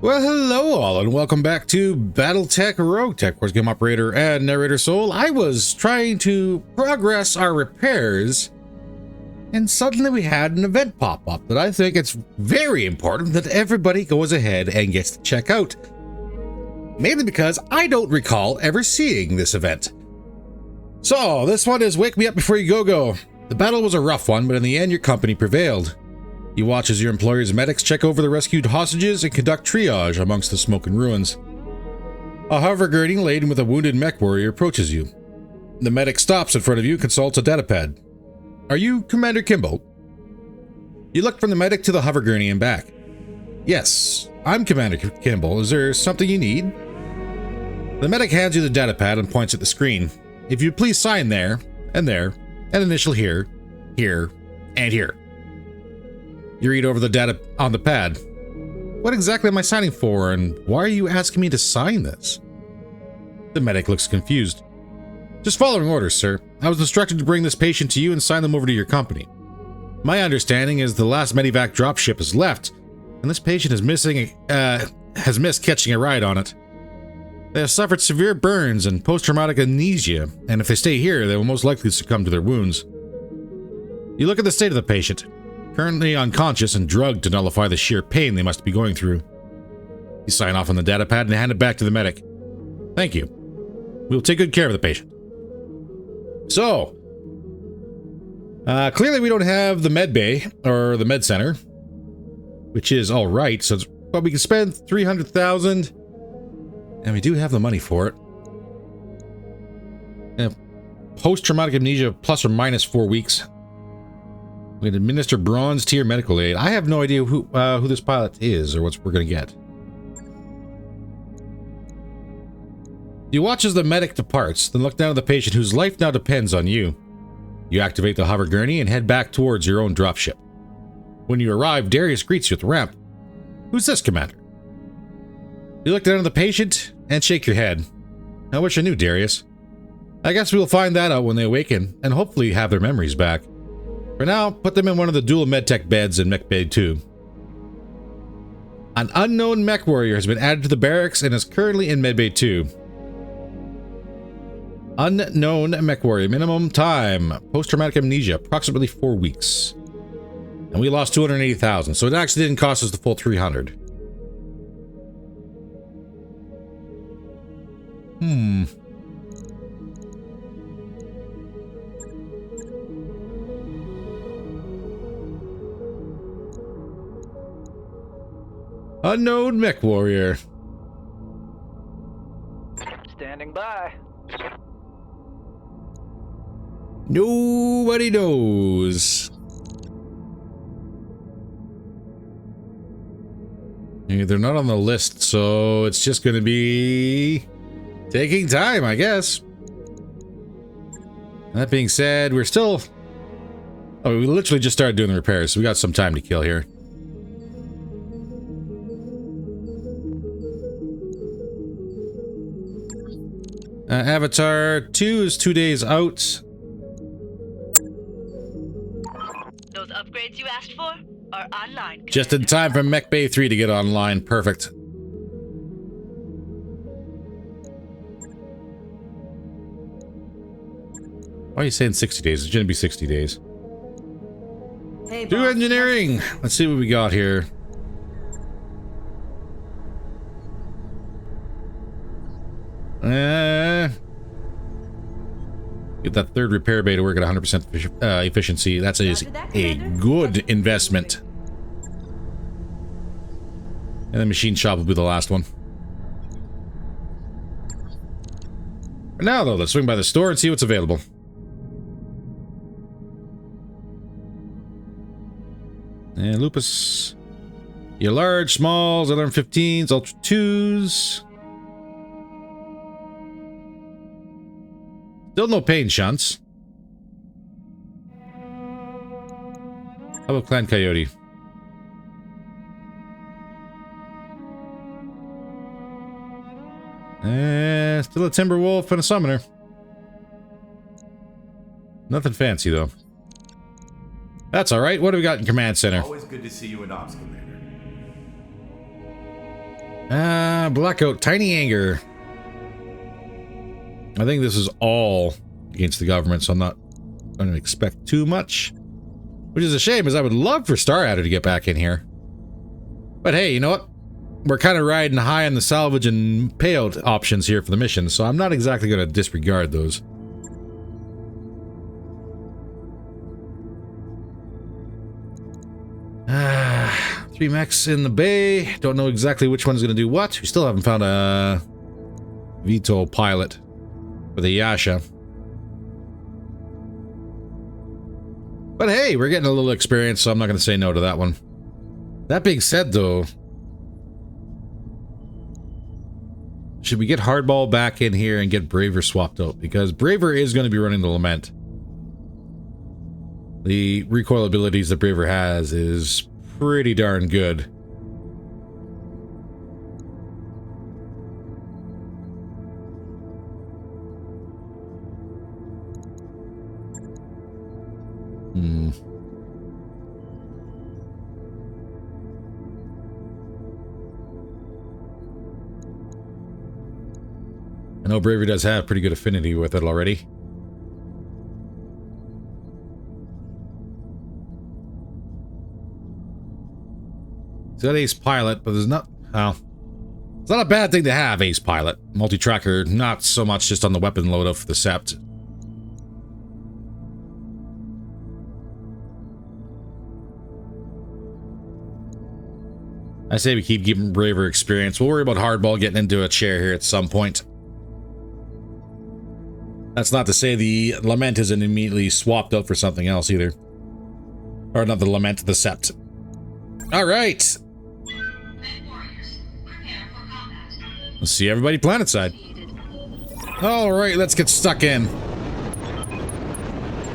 Well, hello all, and welcome back to BattleTech RogueTech, course game operator and narrator Soul. I was trying to progress our repairs, and suddenly we had an event pop up that I think it's very important that everybody goes ahead and gets to check out. Mainly because I don't recall ever seeing this event. So, this one is Wake Me Up Before You Go. The battle was a rough one, but in the end your company prevailed. You watch as your employer's medics check over the rescued hostages and conduct triage amongst the smoke and ruins. A hover gurney laden with a wounded mech warrior approaches you. The medic stops in front of you and consults a datapad. Are you Commander Kimball? You look from the medic to the hover gurney and back. Yes, I'm Commander Kimball. Is there something you need? The medic hands you the datapad and points at the screen. If you'd please sign there, and initial here, here, and here. You read over the data on the pad. What exactly am I signing for, and why are you asking me to sign this? The medic looks confused. Just following orders, sir. I was instructed to bring this patient to you and sign them over to your company. My understanding is the last medevac dropship has left, and this patient is has missed catching a ride on it. They have suffered severe burns and post-traumatic amnesia, and if they stay here, they will most likely succumb to their wounds. You look at the state of the patient. Currently unconscious and drugged to nullify the sheer pain they must be going through. You sign off on the datapad and hand it back to the medic. Thank you. We will take good care of the patient. So, clearly we don't have the med bay, or the med center, which is alright, but we can spend 300,000, and we do have the money for it. Post-traumatic amnesia plus or minus 4 weeks. We can administer bronze tier medical aid. I have no idea who this pilot is or what we're going to get. You watch as the medic departs, then look down at the patient whose life now depends on you. You activate the hover gurney and head back towards your own dropship. When you arrive, Darius greets you at the ramp. Who's this, Commander? You look down at the patient and shake your head. I wish I knew, Darius. I guess we'll find that out when they awaken and hopefully have their memories back. For now, put them in one of the dual medtech beds in Mech Bay 2. An unknown mech warrior has been added to the barracks and is currently in Med Bay 2. Unknown mech warrior. Minimum time. Post-traumatic amnesia. Approximately 4 weeks. And we lost 280,000, so it actually didn't cost us the full 300. Unknown mech warrior. Standing by. Nobody knows. They're not on the list, so it's just going to be taking time, I guess. That being said, we're still... Oh, we literally just started doing the repairs, so we got some time to kill here. Avatar 2 is 2 days out. Those upgrades you asked for are online. Just in time for Mech Bay 3 to get online. Perfect. Why are you saying 60 days? It's going to be 60 days. Hey, Do boss. engineering. Let's see what we got here. Get that third repair bay to work at 100% efficiency. That's a good investment. And the machine shop will be the last one. For now, though, let's swing by the store and see what's available. And Lupus. Your large, smalls, LRM-15s, Ultra 2s. Still no pain shunts. How about Clan Coyote? Still a Timberwolf and a Summoner. Nothing fancy, though. That's alright. What do we got in Command Center? Always good to see you in Ops, Commander. Blackout, Tiny Anger. I think this is all against the government, so I'm not going to expect too much. Which is a shame, as I would love for Star Adder to get back in here. But hey, you know what? We're kind of riding high on the salvage and payout options here for the mission, so I'm not exactly going to disregard those. Three mechs in the bay. Don't know exactly which one's going to do what. We still haven't found a VTOL pilot for the Yasha. But hey, we're getting a little experience, so I'm not going to say no to that one. That being said, though, should we get Hardball back in here and get Braver swapped out? Because Braver is going to be running the Lament. The recoil abilities that Braver has is pretty darn good. I know Bravery does have pretty good affinity with it already. He's got Ace Pilot, but there's not... well, it's not a bad thing to have Ace Pilot. Multi-tracker, not so much just on the weapon load of the Sept. I say we keep giving Braver experience. We'll worry about Hardball getting into a chair here at some point. That's not to say the Lament isn't immediately swapped out for something else either. Or not the Lament, the Sept. Alright! Let's see everybody planetside. Alright, let's get stuck in.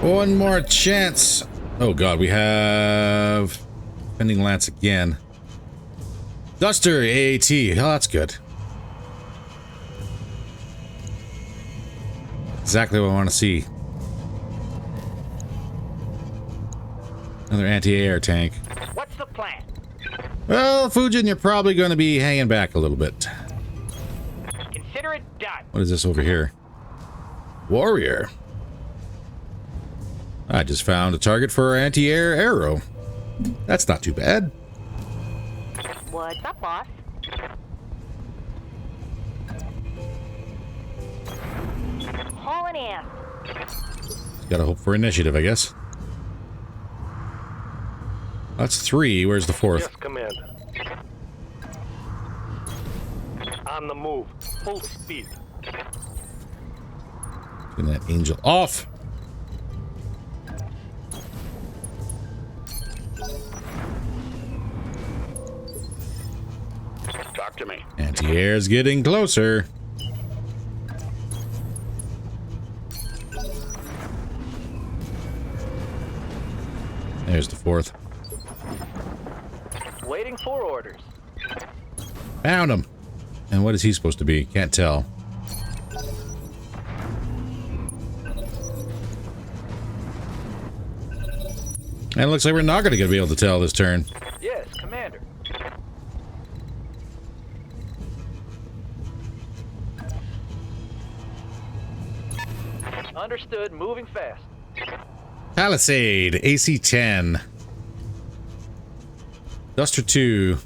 One more chance. Oh god, we have... Pending Lance again. Duster, AAT. Oh, that's good. Exactly what I want to see. Another anti-air tank. What's the plan? Well, Fujin, you're probably going to be hanging back a little bit. Consider it done. What is this over here? Warrior. I just found a target for our anti-air arrow. That's not too bad. What's up, boss? Hauling in. Gotta hope for initiative, I guess. That's 3. Where's the 4th? Yes, Commander. On the move. Full speed. Getting that angel off. Talk to me. Anti-air's getting closer. There's the 4th. Waiting for orders. Found him. And what is he supposed to be? Can't tell. And it looks like we're not going to be able to tell this turn. Yes, Commander. Understood. Moving fast. Palisade, AC-10. Duster 2.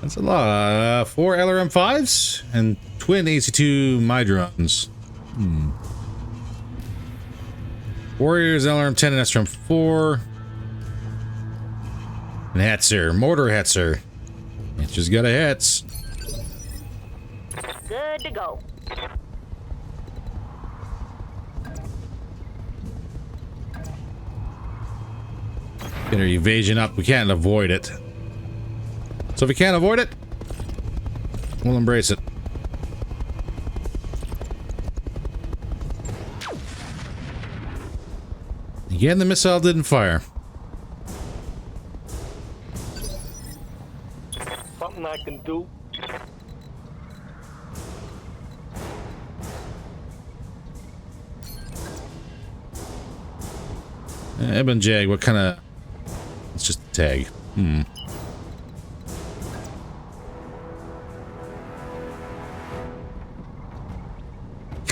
That's a lot. 4 LRM-5s and twin AC-2 Mydrones. Warriors, LRM-10 and SRM-4. And Hetzer, Mortar Hetzer. It's just got a Hetz. Good to go. Get our evasion up. We can't avoid it. So if we can't avoid it, we'll embrace it. Again, the missile didn't fire. Something I can do. Eben Jag, what kind of... It's just a tag.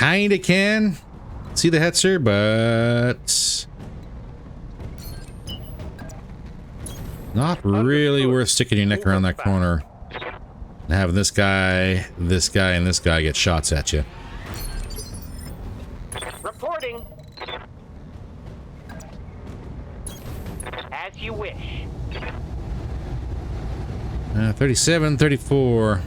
kind of can see the Hetzer, but not really worth sticking your neck around that corner and having this guy, and this guy get shots at you. Reporting. As you wish. 37, 34.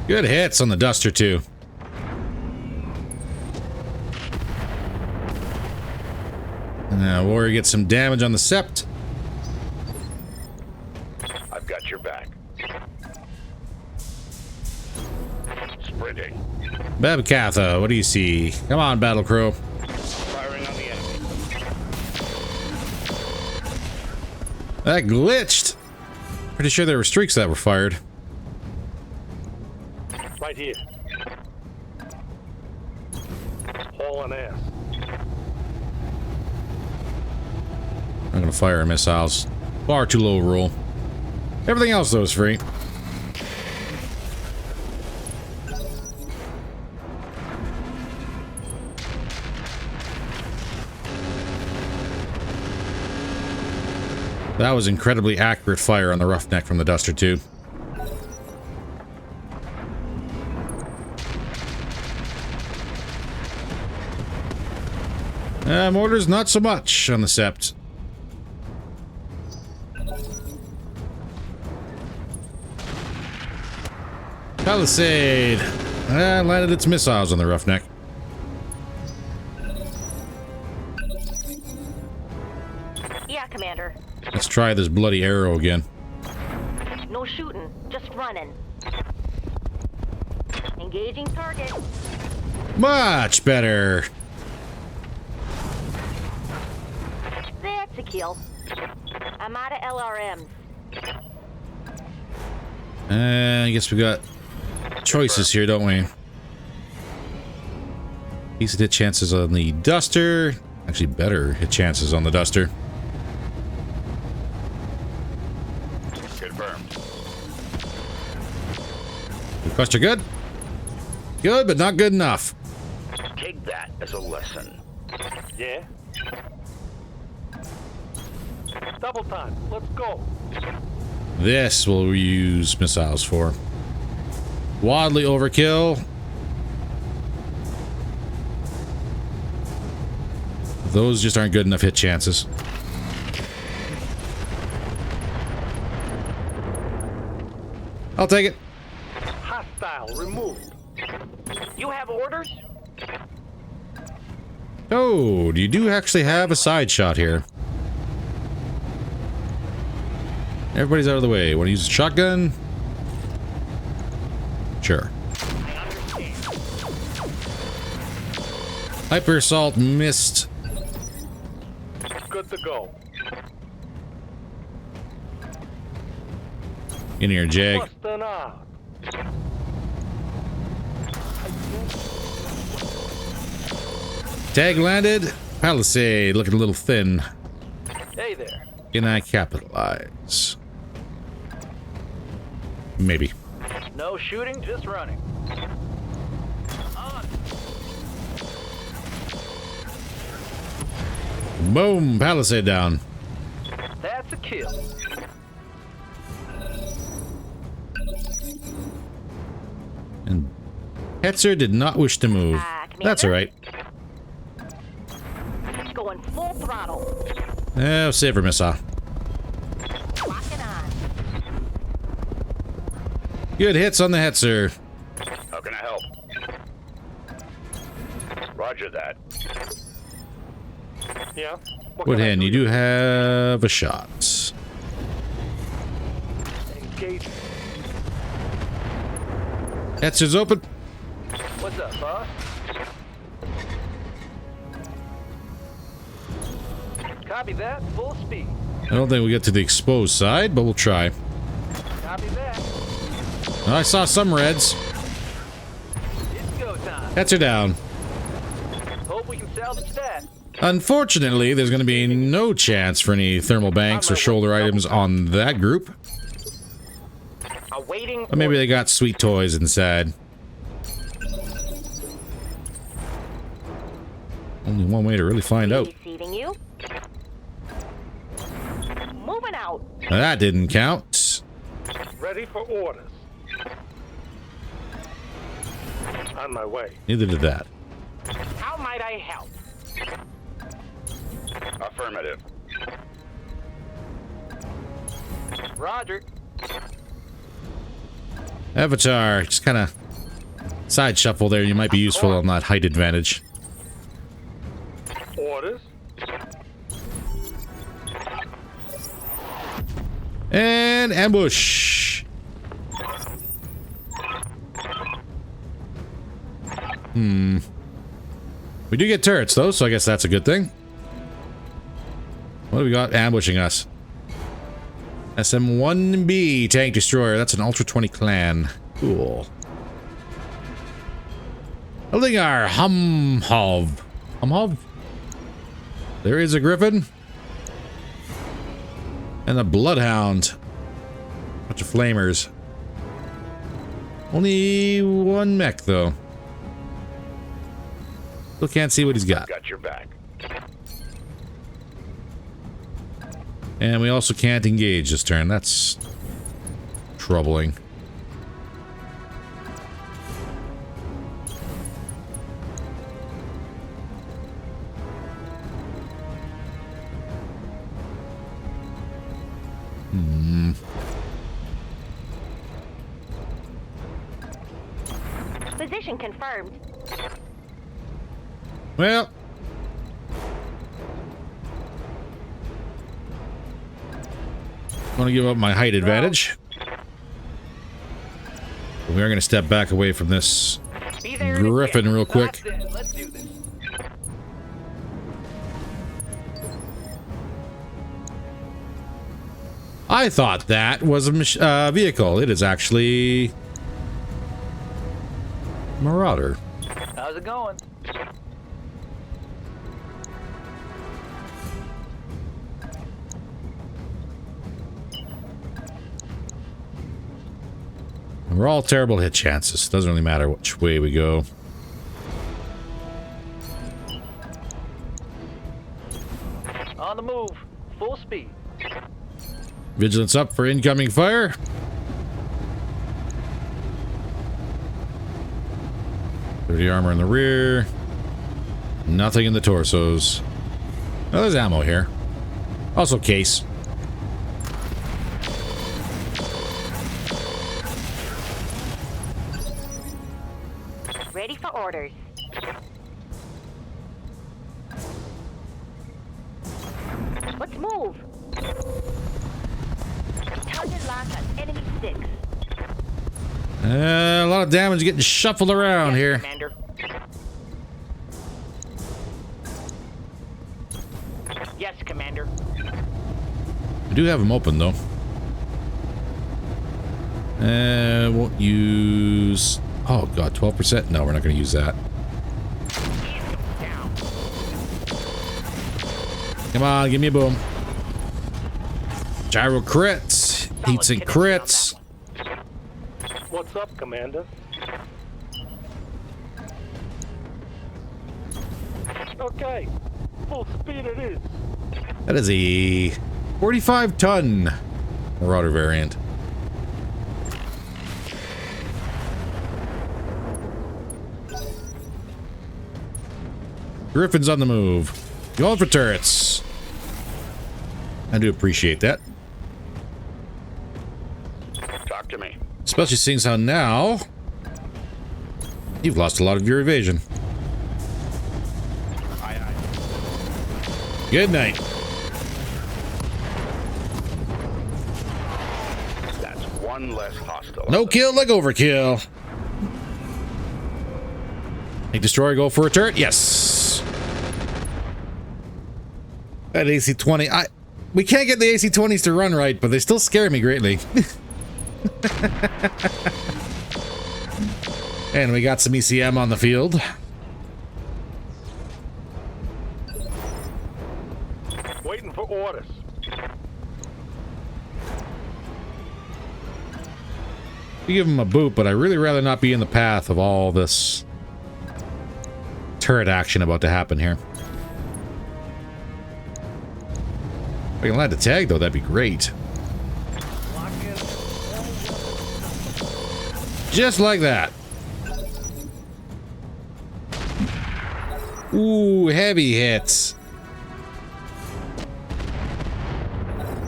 Good hits on the Duster, too. Warrior gets some damage on the Sept. I've got your back. Sprinting. Babkatha, what do you see? Come on, Battle Crow. Firing on the enemy. That glitched. Pretty sure there were streaks that were fired. Right here. Hauling ass. I'm gonna fire missiles. Far too low roll. Everything else though is free. That was incredibly accurate fire on the Roughneck from the Duster too. Mortars not so much on the Sept. Palisade landed its missiles on the Roughneck. Yeah, Commander. Let's try this bloody arrow again. No shooting, just running. Engaging target. Much better. That's a kill. I'm out of LRMs. I guess we got choices here, don't we? Decent hit chances on the Duster. Actually, better hit chances on the Duster. Confirmed. Cluster good? Good, but not good enough. Take that as a lesson. Yeah? Double time. Let's go. This we'll use missiles for. Wadley overkill. Those just aren't good enough hit chances. I'll take it. Hostile removed. You have orders? Oh, you do actually have a side shot here. Everybody's out of the way. Want to use a shotgun? Sure. Hyper assault missed. Good to go. In here, Jag. Busting out. Tag landed. Palisade looking a little thin. Hey there. Can I capitalize? Maybe. No shooting, just running. On. Boom! Palisade down. That's a kill. And Hetzer did not wish to move. That's alright. Going full throttle. Save her missile. Locking on. Good hits on the Hetzer. How can I help? Roger that. Yeah? Woodhand, you do have a shot. Engage. Hetzer's open. What's up, boss? Copy that. Full speed. I don't think we get to the exposed side, but we'll try. Copy that. I saw some reds. It's go time. Hetzer down. Hope we can salvage that. Unfortunately, there's going to be no chance for any thermal banks or shoulder items on that group. Waiting. Or maybe they got sweet toys inside. Only one way to really find out. Receiving you. Moving out. Now that didn't count. Ready for orders. On my way. Neither did that. How might I help? Affirmative. Roger. Avatar, just kind of side shuffle there. You might be useful on that height advantage. Orders. And ambush. We do get turrets though, so I guess that's a good thing. What do we got ambushing us? SM-1B tank destroyer. That's an Ultra 20 clan. Cool. Holding our Humhov. Humhov? There is a Griffin. And a Bloodhound. Bunch of flamers. Only one mech, though. Still can't see what he's got. Got your back. And we also can't engage this turn. That's troubling. Position confirmed. Well, I'm going to give up my height advantage. But we are going to step back away from this Be there in a Griffin tick. real quick. Locked in. Let's do this. I thought that was a vehicle. It is actually Marauder. How's it going? And we're all terrible hit chances. Doesn't really matter which way we go. On the move. Full speed. Vigilance up for incoming fire. Dirty armor in the rear. Nothing in the torsos. Oh, there's ammo here. Also case. Ready for orders. Let's move. Target lock on enemy 6. A lot of damage getting shuffled around here. Commander. Yes, Commander. We do have them open though. Won't use. Oh god, 12%. No, we're not going to use that. Down. Come on, give me a boom. Gyro crits. Heats and crits. What's up, Commander? Okay. Full speed it is. That is a 45-ton Marauder variant. Griffin's on the move. Going for turrets. I do appreciate that. Talk to me. Especially seeing how now you've lost a lot of your evasion. Aye, aye. Good night. That's one less hostile. No kill like overkill. Make destroyer go for a turret? Yes. That AC-20. We can't get the AC-20s to run right, but they still scare me greatly. And we got some ECM on the field. Waiting for orders. You give him a boot, but I'd really rather not be in the path of all this turret action about to happen here. If I can land the tag, though, that'd be great. Just like that. Ooh, heavy hits.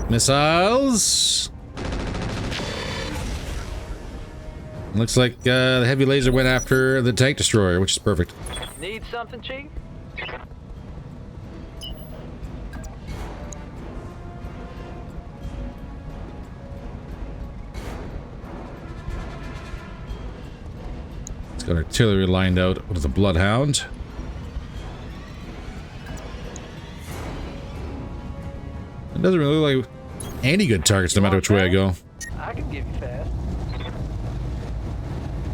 Missiles. Looks like the heavy laser went after the tank destroyer, which is perfect. Need something, Chief? It's got artillery lined out with a bloodhound. It doesn't really look like any good targets no matter which way I go. I can give you fast.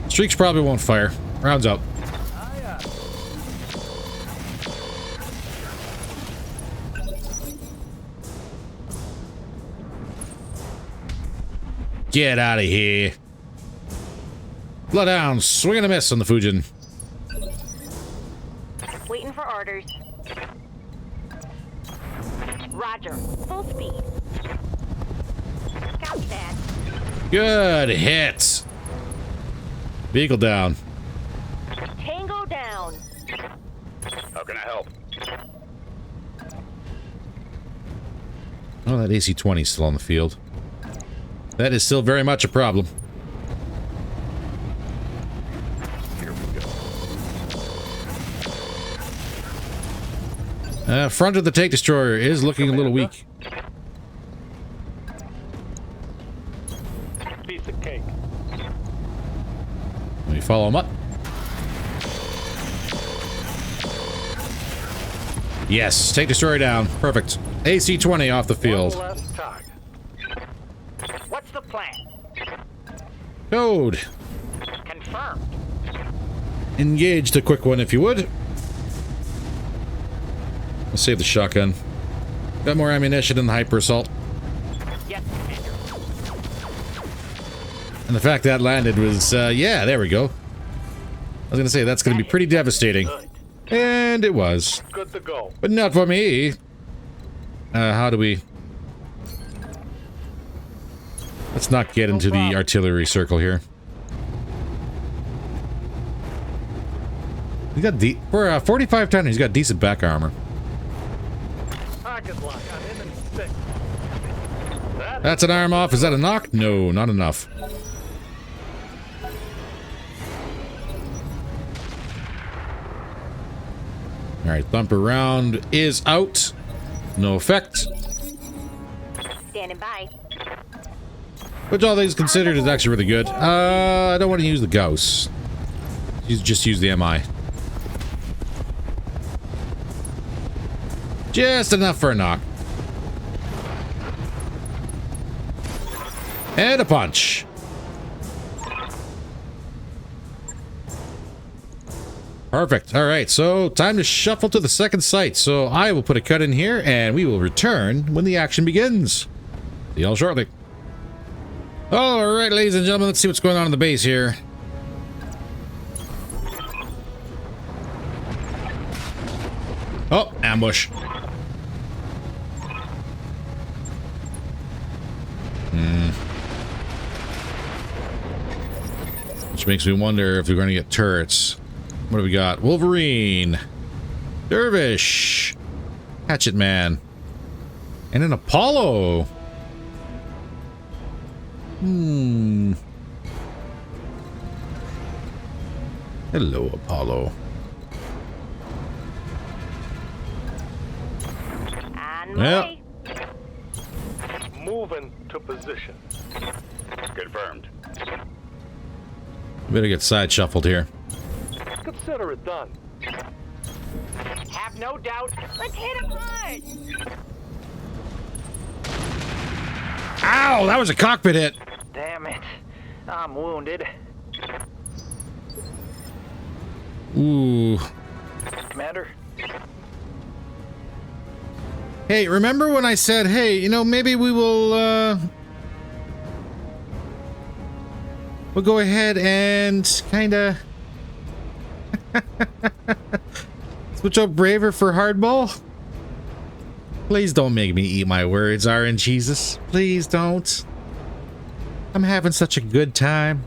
Streaks probably won't fire. Rounds up. Get out of here. Bloodhound, swing and a miss on the Fujin. Waiting for orders. Roger. Full speed. Copy that. Good hit. Vehicle down. Tango down. How can I help? Oh, that AC-20 is still on the field. That is still very much a problem. Here we go. Front of the tank destroyer is looking a little weak. Piece of cake. Let me follow him up. Yes, tank destroyer down. Perfect. AC-20 off the field. One last target. What's the plan? Code. Confirmed. Engaged a quick one if you would. Let's save the shotgun. Got more ammunition than the hyper assault. Yes, Commander. And the fact that landed was, yeah, there we go. I was gonna say, that's gonna be pretty devastating. Good. And it was. Good to go. But not for me. How do we... Let's not get into the artillery circle here. He got for 45 ton, he's got decent back armor. Target lock on enemy 6. That's an arm off. Is that a knock? No, not enough. Alright, thumper round is out. No effect. Standing by. Which all things considered is actually really good. I don't want to use the Gauss. Just use the MI. Just enough for a knock. And a punch. Perfect. All right, so time to shuffle to the second site. So I will put a cut in here, and we will return when the action begins. See y'all shortly. All right, ladies and gentlemen, let's see what's going on in the base here. Oh, ambush. Which makes me wonder if they're going to get turrets. What do we got? Wolverine. Dervish. Hatchet Man. And an Apollo. Hello, Apollo. On my way. Moving to position. Confirmed. Better get side shuffled here. Consider it done. Have no doubt. Let's hit him hard. Ow! That was a cockpit hit. Damn it. I'm wounded. Ooh. Commander? Hey, remember when I said, hey, you know, maybe we will, we'll go ahead and kind of switch up Braver for Hardball. Please don't make me eat my words, RNGesus. Please don't. I'm having such a good time.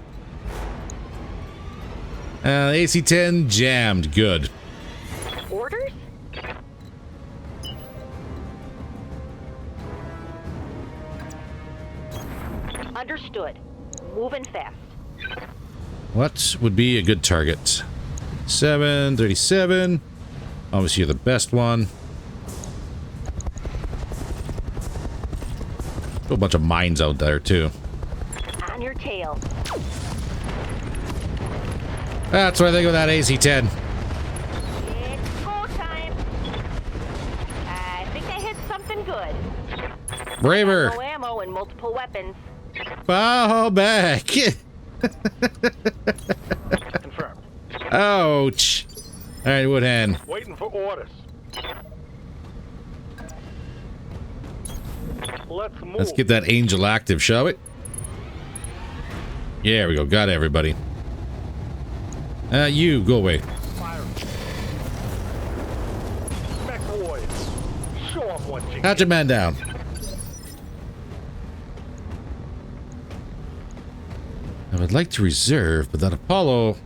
AC-10 jammed. Good. Orders? Understood. Moving fast. What would be a good target? 737. Obviously, you're the best one. A bunch of mines out there, too. On your tail. That's what I think of that AC-10. It's go time. I think I hit something good. Braver. No ammo and multiple weapons. Fall back. Confirmed. Ouch. All right, Woodhand. Waiting for orders. Let's move. Let's get that Angel active, shall we? Yeah, there we go. Got everybody. You, go away. Fire. Mech warriors. Show 'em what you Hatch a man down. I would like to reserve, but that Apollo...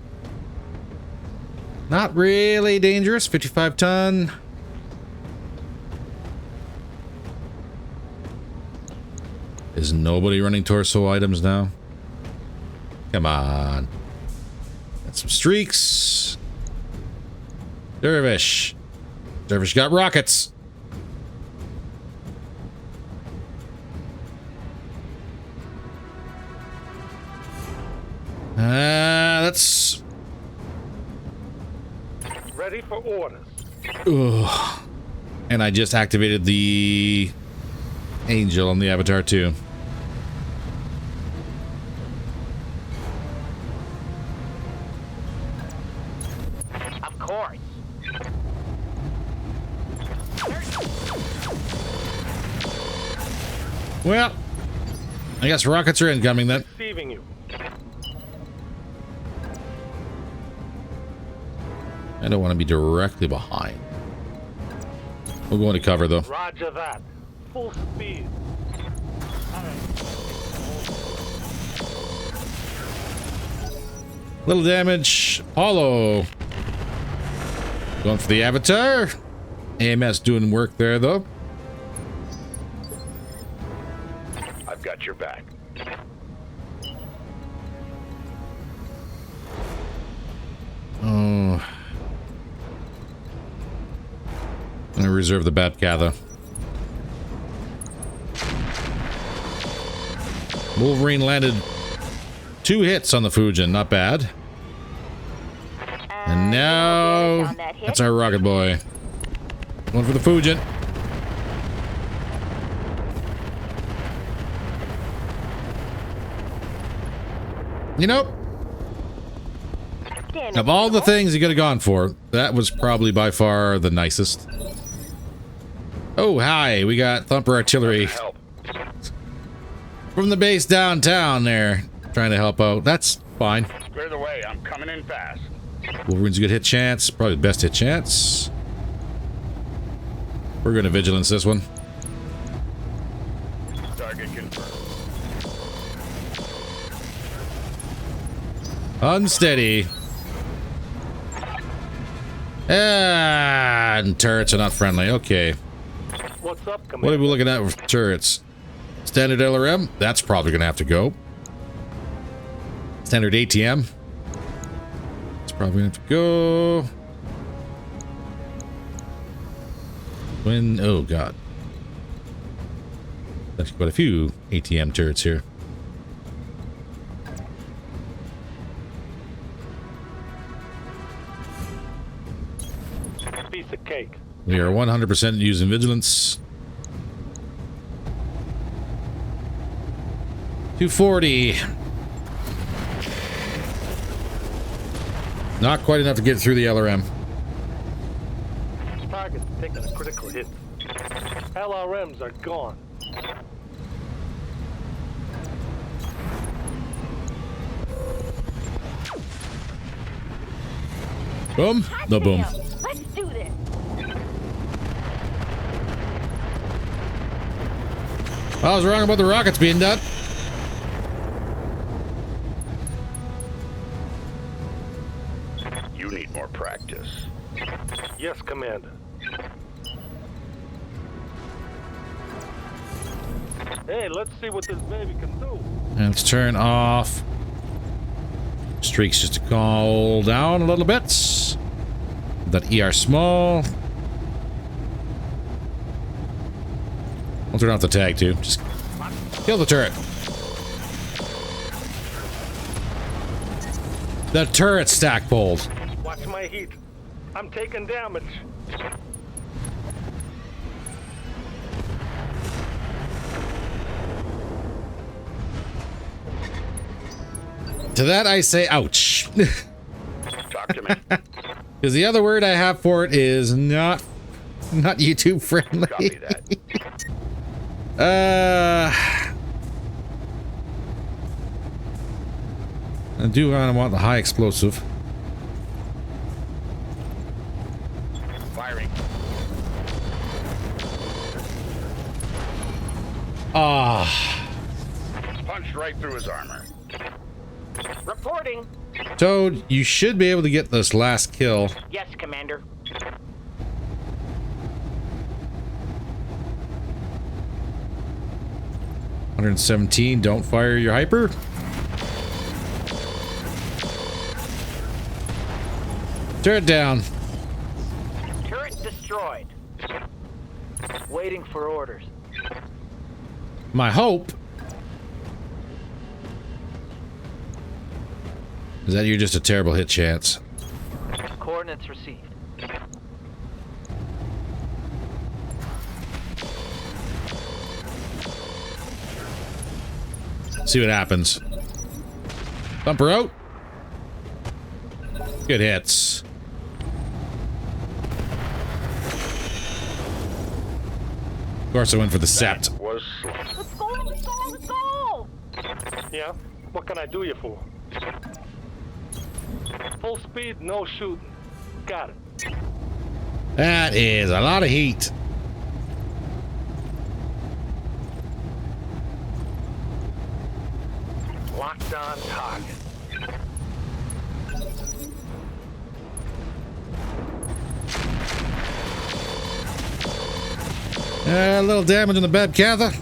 Not really dangerous. 55 ton. Is nobody running torso items now? Come on. Got some streaks. Dervish. Dervish got rockets. That's... ready for orders. Ugh. And I just activated the Angel on the Avatar too. Of course. Well, I guess rockets are incoming then. Receiving you. I don't want to be directly behind. We'll go into cover though. Roger that. Full speed. Little damage. Apollo. Going for the Avatar. AMS doing work there though. I've got your back. Oh. I'm gonna reserve the Batgather. Wolverine landed 2 hits on the Fujin, not bad. And now that's our rocket boy. One for the Fujin. You know, of all the things you could have gone for, that was probably by far the nicest. Oh, hi. We got Thumper Artillery Help. from the base downtown there, trying to help out. That's fine. Clear the way. I'm coming in fast. Wolverine's a good hit chance. Probably the best hit chance. We're going to vigilance this one. Target confirmed. Unsteady. And turrets are not friendly. Okay. What's up, What are Commander? we looking at with turrets? Standard LRM? That's probably going to have to go. Standard ATM? It's probably going to have to go. When... Oh, God. There's quite a few ATM turrets here. Piece of cake. We are 100% using vigilance. 240. Not quite enough to get through the LRM. Target's taking a critical hit. LRMs are gone. Boom. No boom. Let's do this. I was wrong about the rockets being done. You need more practice. Yes, Commander. Hey, let's see what this baby can do. And let's turn off streaks just to cool down a little bit. That ER small. I'll turn off the tag too. Just kill the turret. The turret stack pulled. Watch my heat. I'm taking damage. To that I say ouch. Talk to me. Because the other word I have for it is not YouTube friendly. Copy that. I do kind of want the high explosive. Firing. Ah. Punched right through his armor. Reporting. Toad, you should be able to get this last kill. Yes, Commander. $117. Don't fire your hyper. Turret down. Turret destroyed. Waiting for orders. My hope is that you're just a terrible hit chance. Coordinates received. See what happens. Bumper out. Good hits. Of course, I went for the sept. Was slow. Let's go, let's go, let's go! Yeah? What can I do you for? Full speed, no shooting. Got it. That is a lot of heat. Locked on target. A little damage on the bed, Cather.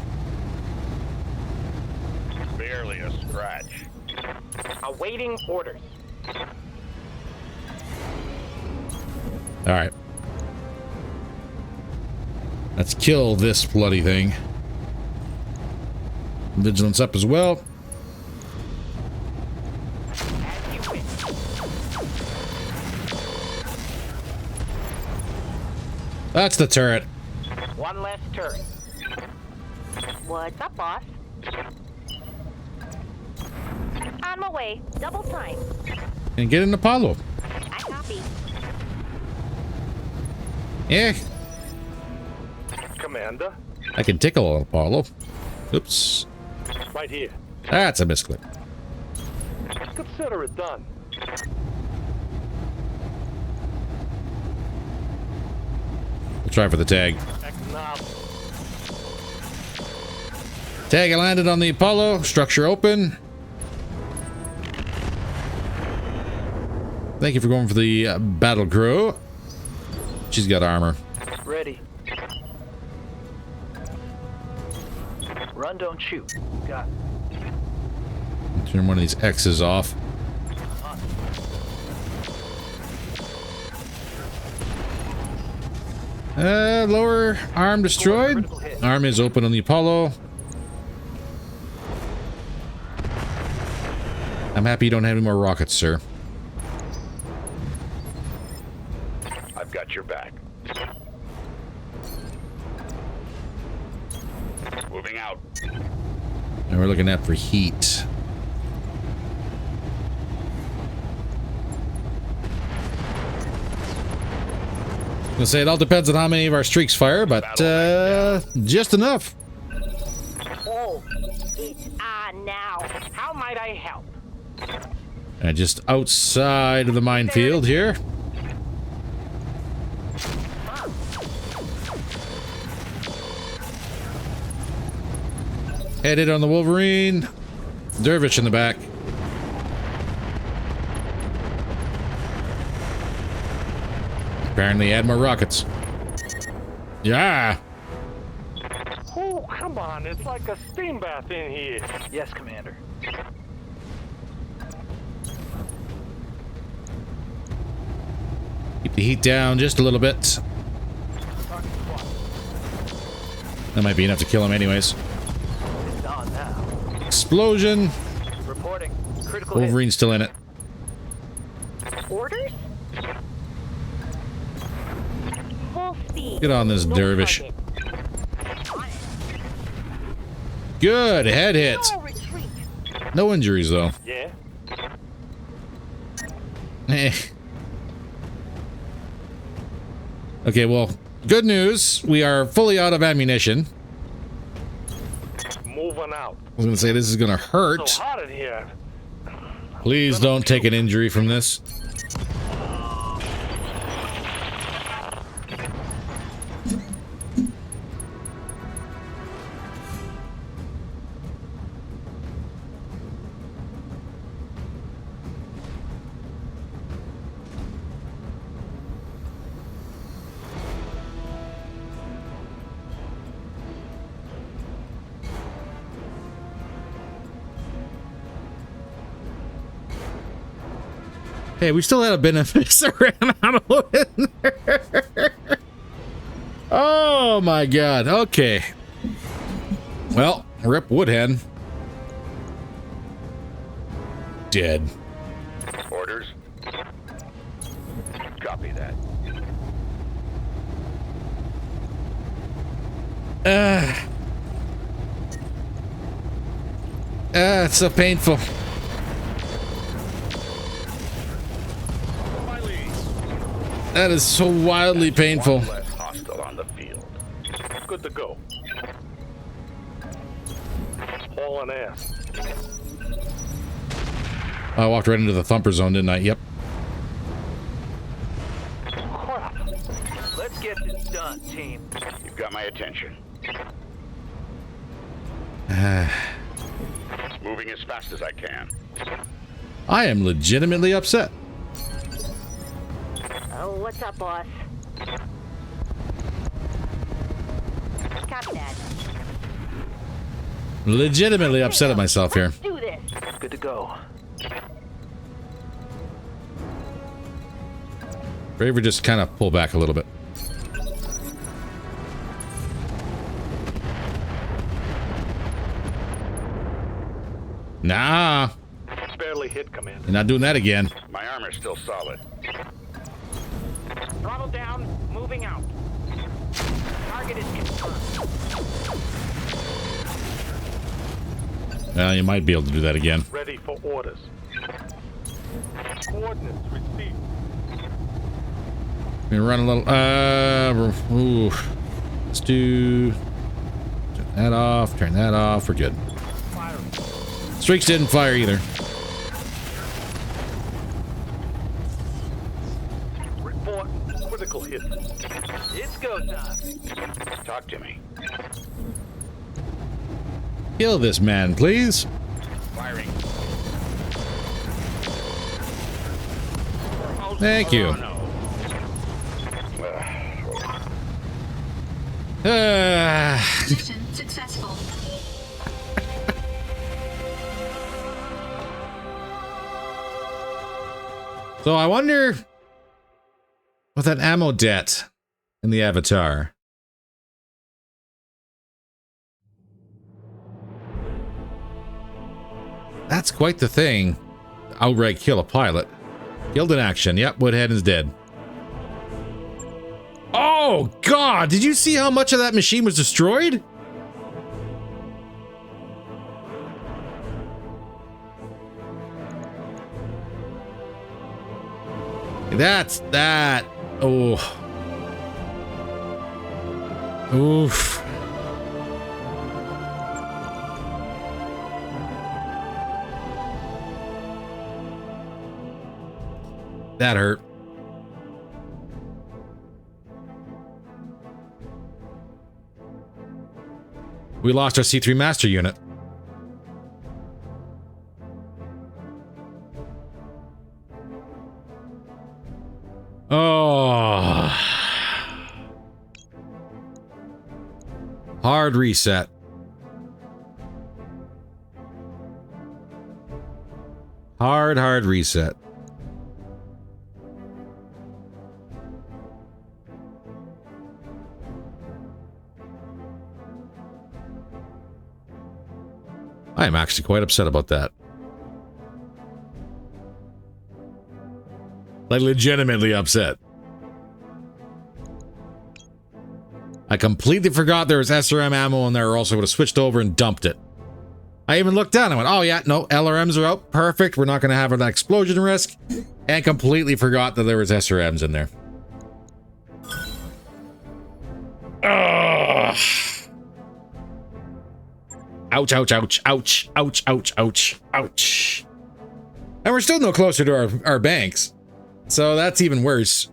barely a scratch. Awaiting orders. All right. Let's kill this bloody thing. Vigilance up as well. As you wish. That's the turret. One less turret. What's up, boss? On my way. Double time. And get an Apollo. I copy. Yeah, Commander, I can tickle an Apollo. Oops. right here. That's a misclick. Consider it done. We'll try for the tag. Acknowledge. Tag landed on the Apollo. Structure open. Thank you for going for the battle crew. She's got armor. Ready. Run, don't shoot. Got it. Turn one of these X's off. Lower arm destroyed. Arm is open on the Apollo. I'm happy you don't have any more rockets, sir. I've got your back. Moving out. And we're looking at for heat. I'm gonna say it all depends on how many of our streaks fire, but just enough. Oh, it's on now. How might I help? And just outside of the minefield here. Headed on the Wolverine. Dervish in the back. Apparently add more rockets. Yeah. Oh, come on. It's like a steam bath in here. Yes, Commander. Keep the heat down just a little bit. That might be enough to kill him anyways. It's on now. Explosion. Reporting. Critical hit. Wolverine's still in it. Orders? Full speed. Get on this No dervish. target. Good. Head hit. No retreat. No injuries though. Yeah? Eh. Okay, well, good news. We are fully out of ammunition. Moving out. I was gonna say this is gonna hurt. So hot in here. Please don't take an injury from this. Hey, we still had a benefit around ammo in there. Oh my god. Okay. Well, rip Woodhead. Dead. Orders. Copy that. It's so painful. That is so wildly painful. One less hostile on the field. Good to go. Hauling ass. I walked right into the thumper zone, didn't I? Yep. Crap. Let's get this done, team. You've got my attention. Moving as fast as I can. I am legitimately upset. Oh, what's up, boss? Copy that. Legitimately upset at myself here. Let's do this. Good to go. Braver just kind of pull back a little bit. Nah, Barely hit, Commander. you're not doing that again. My armor's still solid. Throttle down. Moving out. Target is confirmed. Well, you might be able to do that again. Ready for orders. Coordinates received. We run a little. Ooh. Let's do. Turn that off. Turn that off. We're good. Fire. Streaks didn't fire either. Report. Critical hit. It's go time. Talk to me. Kill this man, please. Firing. Thank you. Mission successful. So I wonder, with that ammo debt in the Avatar, that's quite the thing. Outright kill a pilot. Killed in action. Yep, Woodhead is dead. Oh, God! Did you see how much of that machine was destroyed? That's that. Oh. Oof. That hurt. We lost our C3 master unit. hard reset. Hard reset. I am actually quite upset about that. Like, legitimately upset. I completely forgot there was SRM ammo in there, or else I would have switched over and dumped it. I even looked down and went, oh yeah, no, LRMs are out. Perfect. We're not going to have an explosion risk. And completely forgot that there was SRMs in there. Ugh. Ouch, ouch, ouch, ouch, ouch, ouch, ouch, ouch. And we're still no closer to our banks. So that's even worse.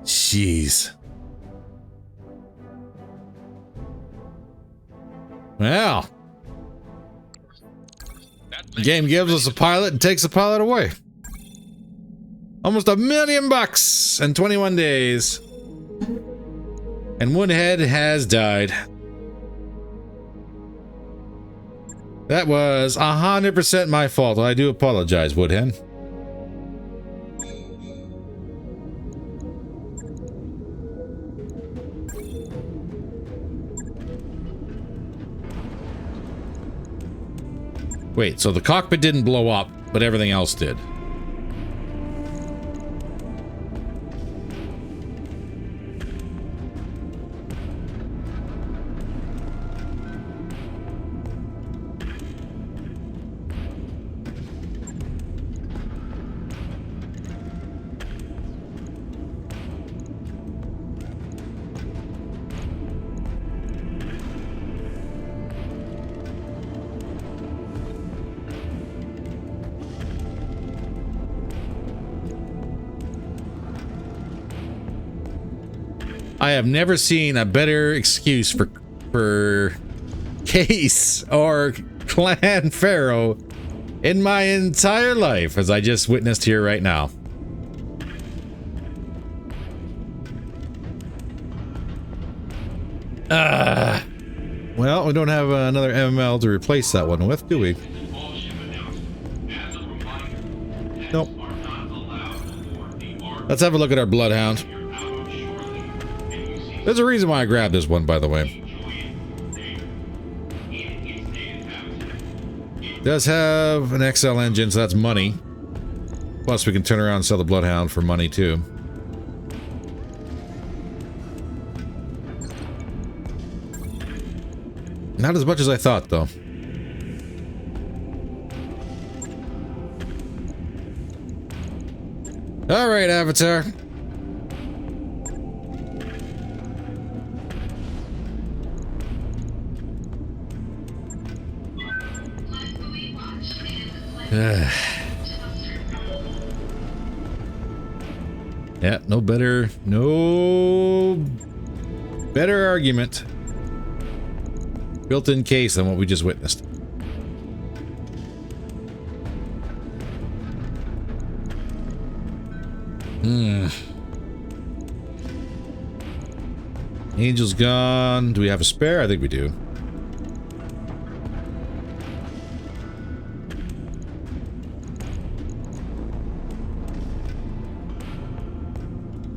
Jeez. Well. The game gives us a pilot and takes the pilot away. Almost $1 million in 21 days. And one head has died. That was 100% my fault. I do apologize, Woodhen. Wait, so the cockpit didn't blow up, but everything else did. I have never seen a better excuse for Case or Clan Pharaoh in my entire life, as I just witnessed here right now. Well, we don't have another MML to replace that one with, do we? Nope. Let's have a look at our Bloodhound. There's a reason why I grabbed this one, by the way. Does have an XL engine, so that's money. Plus, we can turn around and sell the Bloodhound for money, too. Not as much as I thought, though. All right, Avatar. Yeah, no better argument. Built-in case than what we just witnessed. Angel's gone. Do we have a spare? I think we do.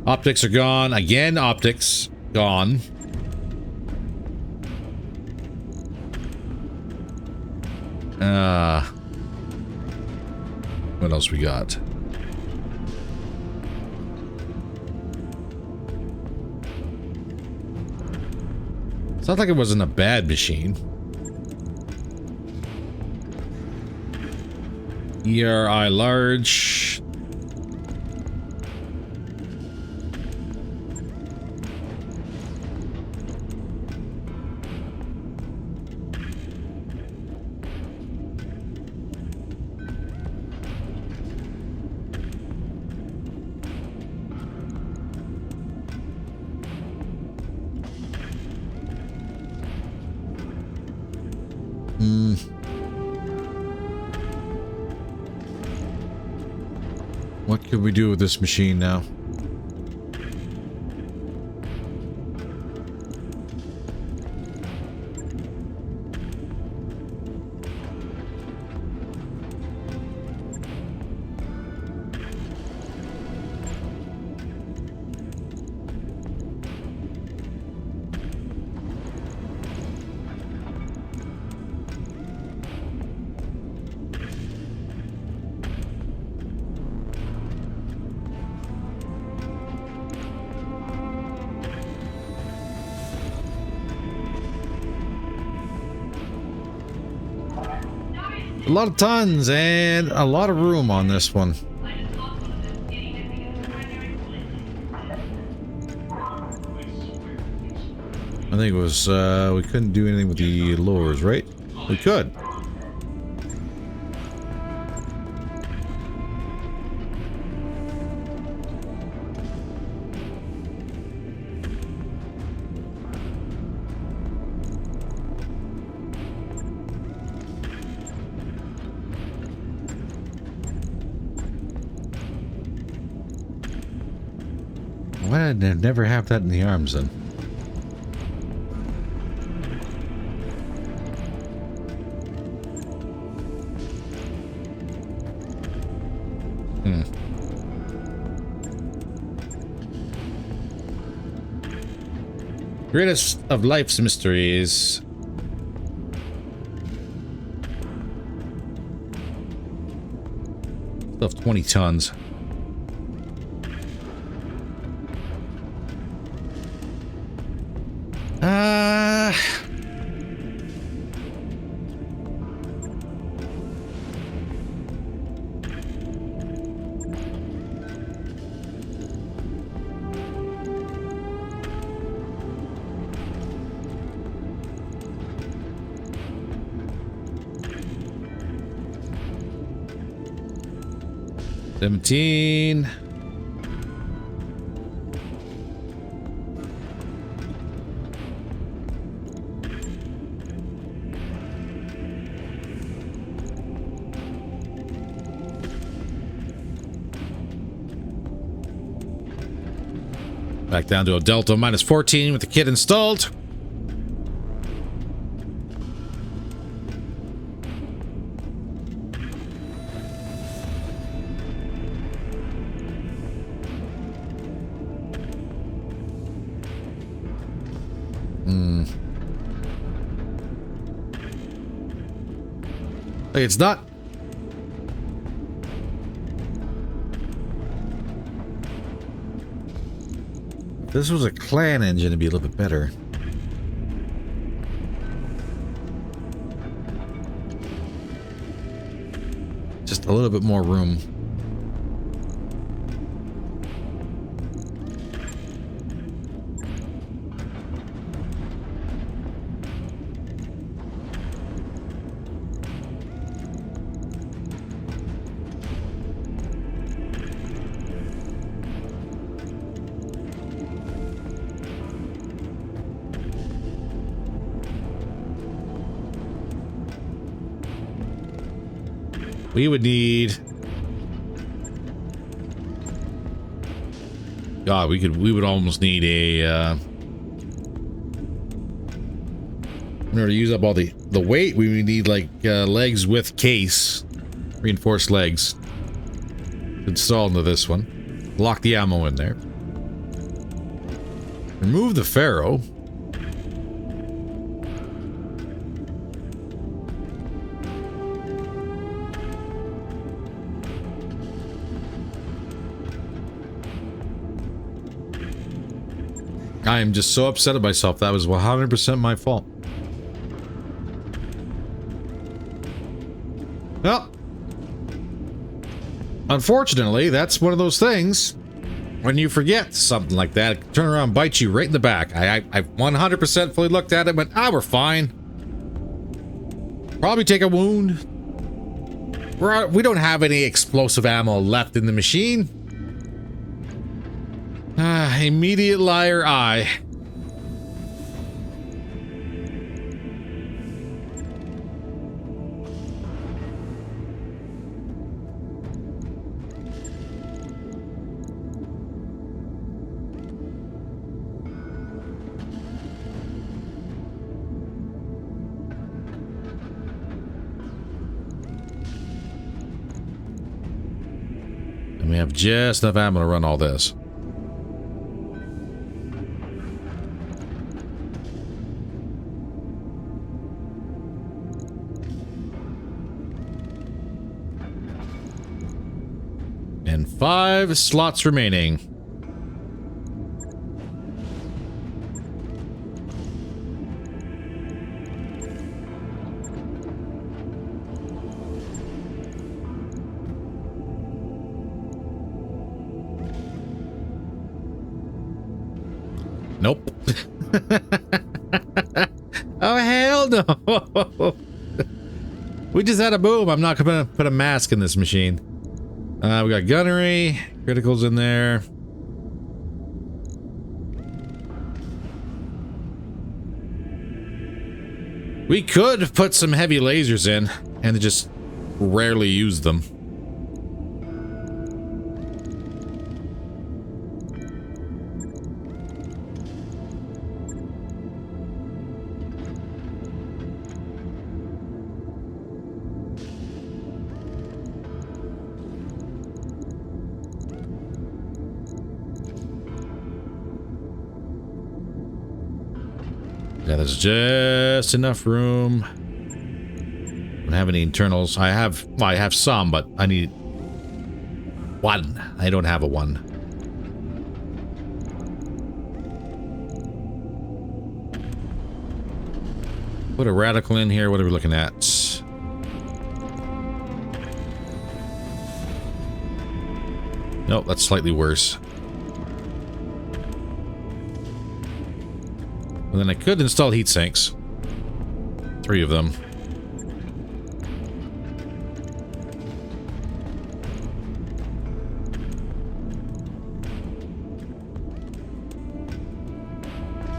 Optics are gone. Again, optics gone. What else we got? It's not like it wasn't a bad machine. ERI large. What can we do with this machine now? A lot of tons and a lot of room on this one. I think it was, we couldn't do anything with the lowers, right? We could. Why did I never have that in the arms then? Greatest of life's mysteries. Stuff 20 tons. $17. Back down to a Delta minus 14 with the kit installed. It's not. If this was a clan engine, it'd be a little bit better. Just a little bit more room. We would need. God, we would almost need a. In order to use up all the weight, we would need like legs with case, reinforced legs, installed into this one. Lock the ammo in there. Remove the Pharaoh. I am just so upset at myself. That was 100% my fault. Well, unfortunately, that's one of those things. When you forget something like that, it can turn around and bite you right in the back. I 100% fully looked at it and went, we're fine. Probably take a wound. We don't have any explosive ammo left in the machine. Immediate liar I. have just enough ammo to run all this. And 5 slots remaining. Nope. Oh, hell no. We just had a boom. I'm not gonna put a mask in this machine. We got gunnery, criticals in there. We could put some heavy lasers in and just rarely use them. Yeah, there's just enough room. I don't have any internals. I have some, but I need 1. I don't have a 1. Put a radical in here. What are we looking at? Nope, that's slightly worse. And then I could install heat sinks. 3 of them.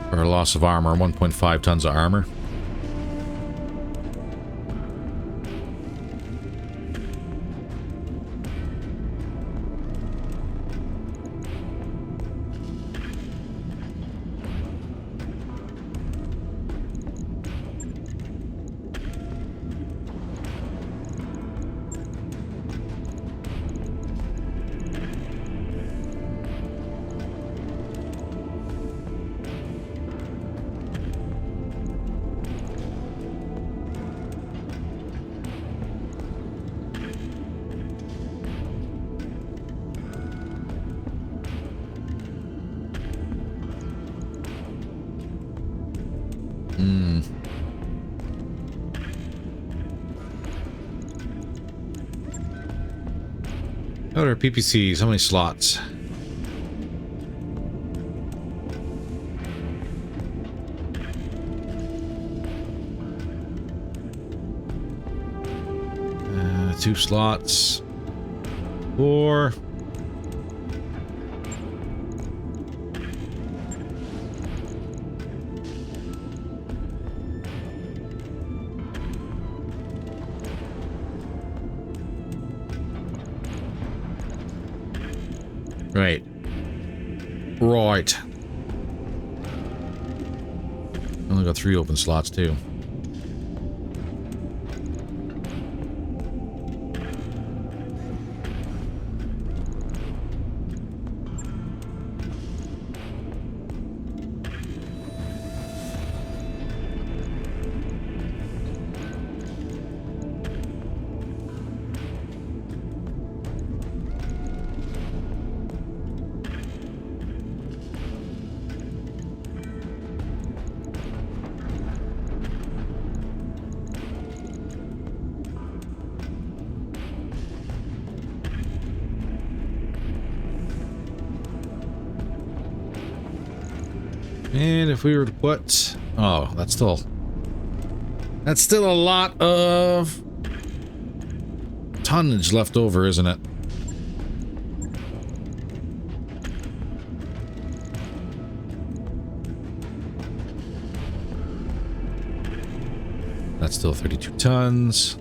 For a loss of armor, 1.5 tons of armor. What are PPCs? How many slots? Two slots. 4. Right. Right. Only got 3 open slots too. And if we were to put... Oh, that's still a lot of tonnage left over, isn't it? That's still 32 tons.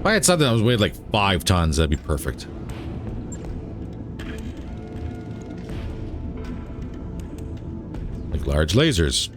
If I had something that was weighed like 5 tons, that'd be perfect. Large lasers.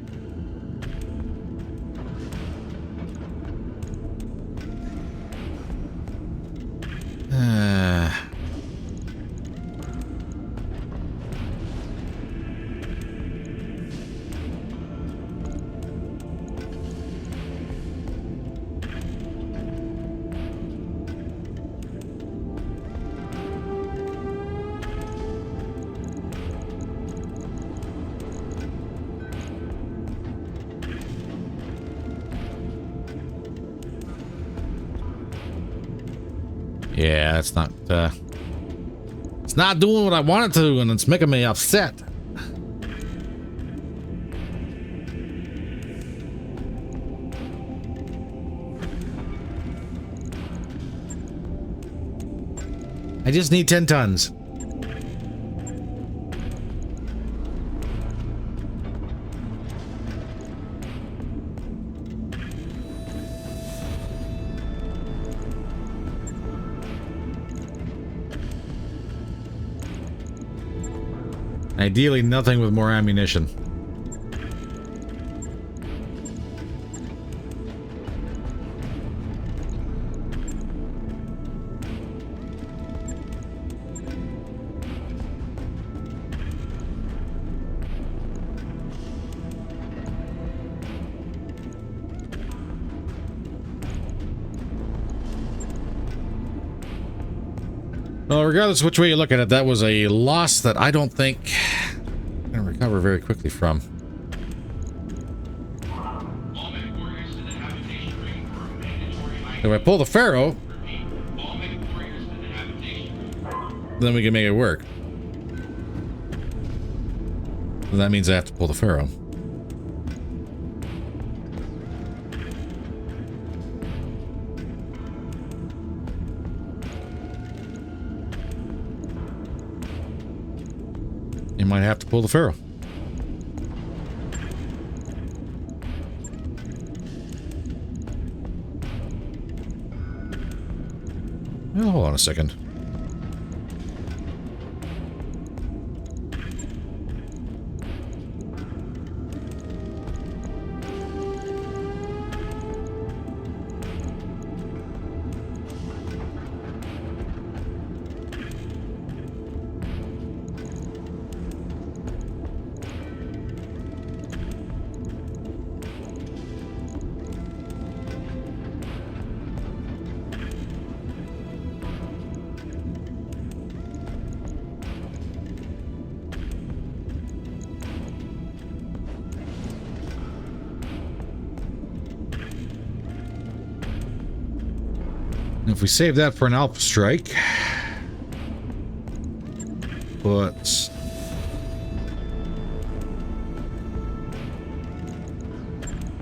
Yeah, it's not doing what I want it to, and it's making me upset. I just need 10 tons. Ideally, nothing with more ammunition. Well, regardless of which way you look at it, that was a loss that I don't think I'm going to recover very quickly from. If I pull the Pharaoh, then we can make it work. And that means I have to pull the Pharaoh. You might have to pull the Pharaoh. Well, hold on a second. If we save that for an alpha strike, but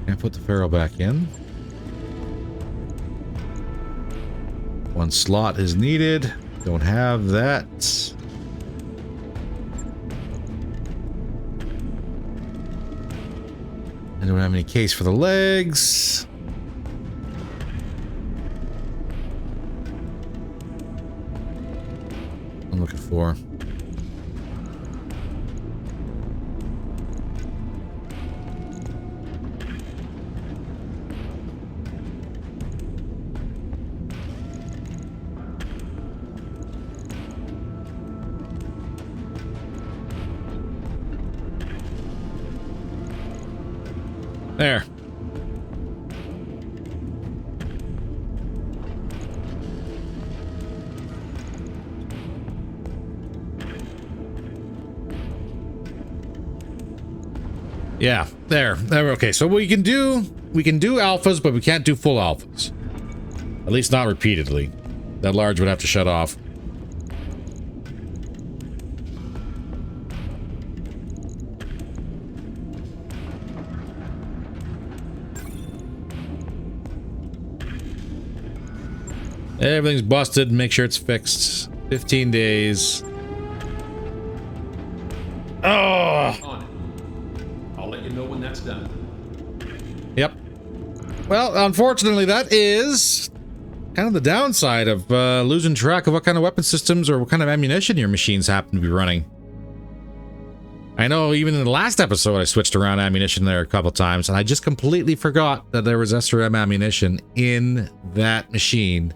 can't put the Pharaoh back in. One slot is needed. Don't have that. I don't have any case for the legs. I'm looking for. There. Yeah, there. Okay, so we can do alphas, but we can't do full alphas. At least not repeatedly. That large would have to shut off. Everything's busted. Make sure it's fixed. 15 days. Oh! On it. I'll let you know when that's done. Yep. Well, unfortunately, that is kind of the downside of losing track of what kind of weapon systems or what kind of ammunition your machines happen to be running. I know even in the last episode I switched around ammunition there a couple times, and I just completely forgot that there was SRM ammunition in that machine.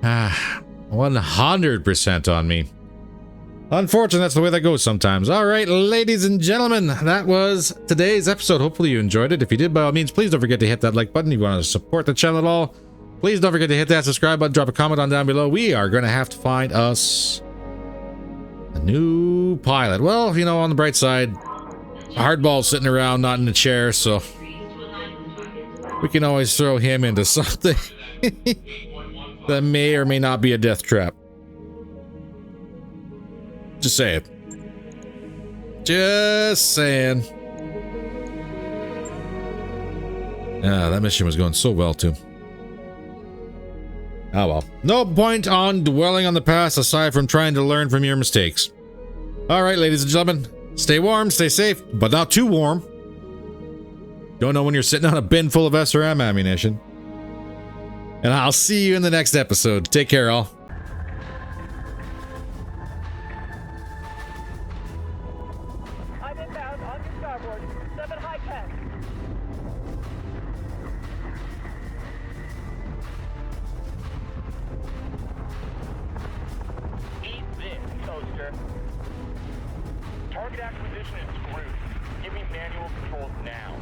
100% on me. Unfortunately, that's the way that goes sometimes. All right, ladies and gentlemen, that was today's episode. Hopefully you enjoyed it. If you did, by all means, please don't forget to hit that like button. If you want to support the channel at all, please don't forget to hit that subscribe button. Drop a comment on down below. We are going to have to find us a new pilot. Well, you know, on the bright side, Hardball's sitting around, not in a chair, so we can always throw him into something that may or may not be a death trap. Just saying. Just saying. Ah, that mission was going so well, too. Oh well. No point on dwelling on the past aside from trying to learn from your mistakes. Alright, ladies and gentlemen. Stay warm, stay safe, but not too warm. Don't know when you're sitting on a bin full of SRM ammunition. And I'll see you in the next episode. Take care, all. I'm inbound on your starboard. 7 high 10. Eat this, toaster. Target acquisition is screwed. Give me manual controls now.